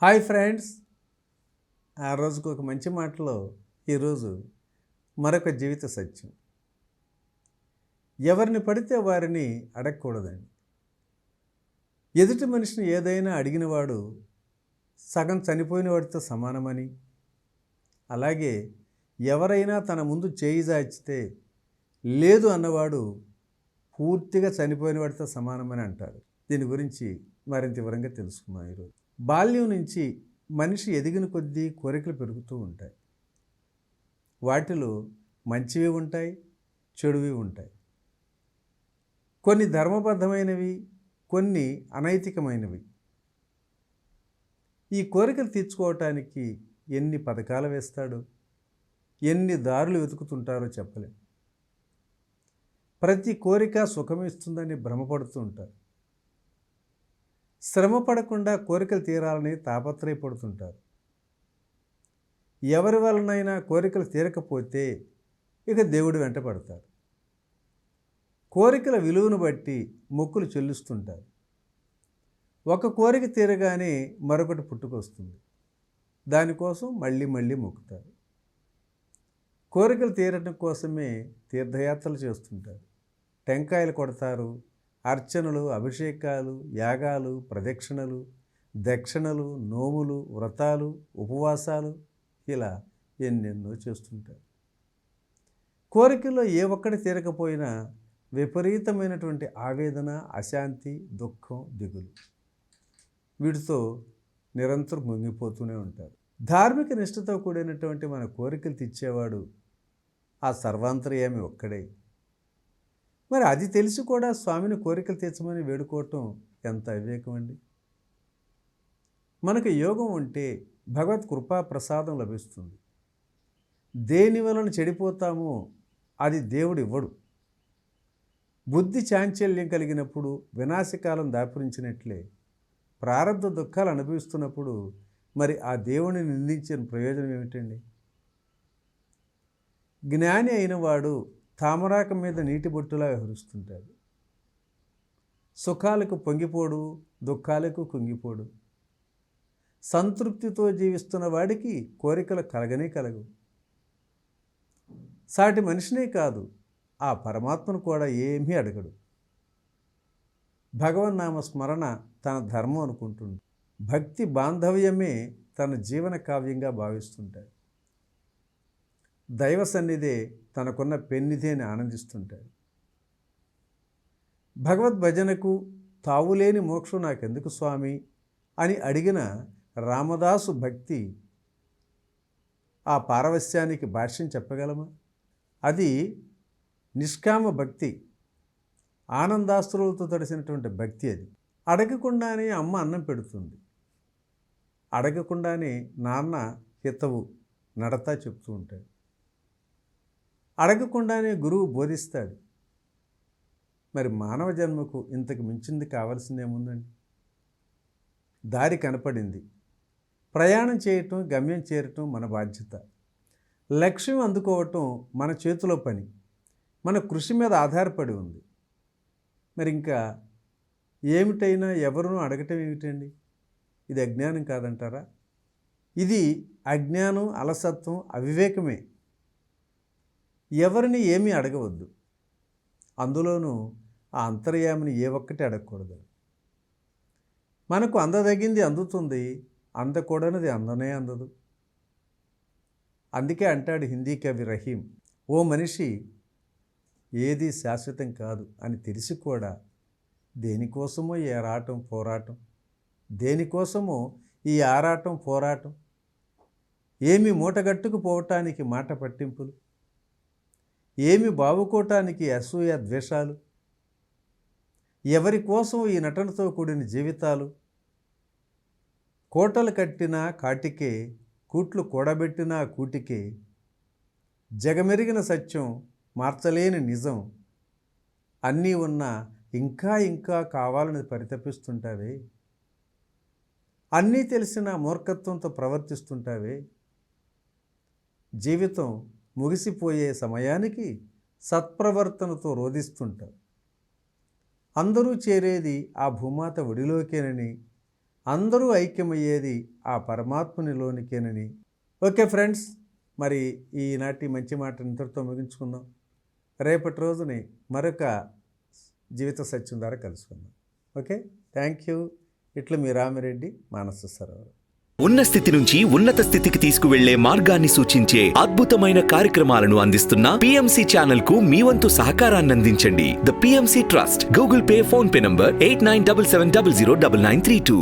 Hi friends, ఆ రోజుకు ఒక మంచి మాటలో ఈరోజు మరొక జీవిత సత్యం. ఎవరిని పడితే వారిని అడగకూడదండి. ఎదుటి మనిషిని ఏదైనా అడిగినవాడు సగం చనిపోయిన వాడితో సమానమని, అలాగే ఎవరైనా తన ముందు చేయి చాచితే లేదు అన్నవాడు పూర్తిగా చనిపోయిన వాడితో సమానమని అంటారు. దీని గురించి మరింత వివరంగా తెలుసుకుందాం ఈరోజు. బాల్యం నుంచి మనిషి ఎదిగిన కొద్దీ కోరికలు పెరుగుతూ ఉంటాయి. వాటిలో మంచివి ఉంటాయి, చెడువి ఉంటాయి. కొన్ని ధర్మబద్ధమైనవి, కొన్ని అనైతికమైనవి. ఈ కోరికలు తీర్చుకోవటానికి ఎన్ని పథకాలు వేస్తాడో, ఎన్ని దారులు వెతుకుతుంటారో చెప్పలేం. ప్రతి కోరిక సుఖమిస్తుందని భ్రమపడుతూ ఉంటారు. శ్రమ పడకుండా కోరికలు తీరాలని తాపత్రయపడుతుంటారు. ఎవరి వలనైనా కోరికలు తీరకపోతే ఇక దేవుడు వెంట పడతారు. కోరికల విలువను బట్టి మొక్కులు చెల్లిస్తుంటారు. ఒక కోరిక తీరగానే మరొకటి పుట్టుకొస్తుంది. దానికోసం మళ్ళీ మళ్ళీ మొక్కుతారు. కోరికలు తీరడం కోసమే తీర్థయాత్రలు చేస్తుంటారు. టెంకాయలు కొడతారు. అర్చనలు, అభిషేకాలు, యాగాలు, ప్రదక్షిణలు, దక్షిణలు, నోములు, వ్రతాలు, ఉపవాసాలు ఇలా ఎన్నెన్నో చేస్తుంటారు. కోరికల్లో ఏ ఒక్కటి తీరకపోయినా విపరీతమైనటువంటి ఆవేదన, అశాంతి, దుఃఖం, దిగులు వీటితో నిరంతరం మునిగిపోతూనే ఉంటారు. ధార్మిక నిష్ఠతో కూడినటువంటి మన కోరికలు తీర్చేవాడు ఆ సర్వాంతర్యామి ఒక్కడే. మరి అది తెలిసి కూడా స్వామిని కోరికలు తీర్చమని వేడుకోవటం ఎంత అవివేకం అండి. మనకు యోగం ఉంటే భగవత్ కృపా ప్రసాదం లభిస్తుంది. దేని వలన చెడిపోతామో అది దేవుడు ఇవ్వడు. బుద్ధి చాంచల్యం కలిగినప్పుడు వినాశకాలం దాపురించినట్లే ప్రారంధ దుఃఖాలు అనుభవిస్తున్నప్పుడు మరి ఆ దేవుడిని నిందించిన ప్రయోజనం ఏమిటండి? జ్ఞాని అయినవాడు తామరాక మీద నీటి బొట్టులా వ్యవహరిస్తుంటాడు. సుఖాలకు పొంగిపోడు, దుఃఖాలకు కుంగిపోడు. సంతృప్తితో జీవిస్తున్న వాడికి కోరికలు కలగనే కలగవు. సాటి మనిషినే కాదు, ఆ పరమాత్మను కూడా ఏమీ అడగడు. భగవన్నామ స్మరణ తన ధర్మం అనుకుంటుంది. భక్తి బాంధవ్యమే తన జీవన కావ్యంగా భావిస్తుంటాడు. దైవ సన్నిధే తనకున్న పెన్నిధి అని ఆనందిస్తుంటాడు. భగవద్భజనకు తావులేని మోక్షం నాకెందుకు స్వామి అని అడిగిన రామదాసు భక్తి ఆ పారవస్యానికి భాష్యం చెప్పగలమా? అది నిష్కామ భక్తి, ఆనందాస్త్రులతో తడిసినటువంటి భక్తి. అది అడగకుండానే అమ్మ అన్నం పెడుతుంది. అడగకుండానే నాన్న హితవు నడతా చెప్తూ ఉంటాడు. అడగకుండానే గురువు బోధిస్తాడు. మరి మానవ జన్మకు ఇంతకు మించింది కావాల్సిందేముందండి? దారి కనపడింది. ప్రయాణం చేయటం, గమ్యం చేరటం మన బాధ్యత. లక్ష్యం అందుకోవటం మన చేతిలో పని, మన కృషి మీద ఆధారపడి ఉంది. మరి ఇంకా ఏమిటైనా ఎవరినూ అడగటం ఏమిటండి? ఇది అజ్ఞానం కాదంటారా? ఇది అజ్ఞానం, అలసత్వం, అవివేకమే. ఎవరిని ఏమీ అడగవద్దు. అందులోనూ ఆ అంతర్యామిని ఏ ఒక్కటి అడగకూడదు. మనకు అందదగింది అందుతుంది, అందకూడనిది అందనే అందదు. అందుకే అంటాడు హిందీ కవి రహీం, ఓ మనిషి, ఏది శాశ్వతం కాదు అని తెలిసి కూడా దేనికోసమో ఈ ఆరాటం పోరాటం, దేనికోసమో ఈ ఆరాటం పోరాటం, ఏమి మూటగట్టుకు పోవటానికి మాట పట్టింపులు, ఏమి బావుకోవటానికి అసూయ ద్వేషాలు, ఎవరి కోసం ఈ నటనతో కూడిన జీవితాలు, కోటలు కట్టినా కాటికే, కూట్లు కూడబెట్టినా కూటికే, జగమెరిగిన సత్యం, మార్చలేని నిజం అన్నీ ఉన్నా ఇంకా ఇంకా కావాలని పరితపిస్తుంటావే, అన్నీ తెలిసిన మూర్ఖత్వంతో ప్రవర్తిస్తుంటావే. జీవితం ముగిసిపోయే సమయానికి సత్ప్రవర్తనతో రోధిస్తుంటారు. అందరూ చేరేది ఆ భూమాత ఒడిలోకేనని అందరూ ఐక్యమయ్యేది ఆ పరమాత్మునిలోనికేనని. ఓకే ఫ్రెండ్స్, మరి ఈనాటి మంచి మాట ఇంతటితో ముగించుకుందాం. రేపటి రోజుని మరొక జీవిత సత్యం ద్వారా కలుసుకుందాం. Okay, thank you. ఇట్లా మీ రామిరెడ్డి, మానస సరోవరం. ఉన్న స్థితి నుంచి ఉన్నత స్థితికి తీసుకువెళ్లే మార్గాన్ని సూచించే అద్భుతమైన కార్యక్రమాలను అందిస్తున్న PMC ఛానల్ కు మీ వంతు సహకారాన్ని అందించండి. The PMC trust. Google pay, phone pay number 8977009932.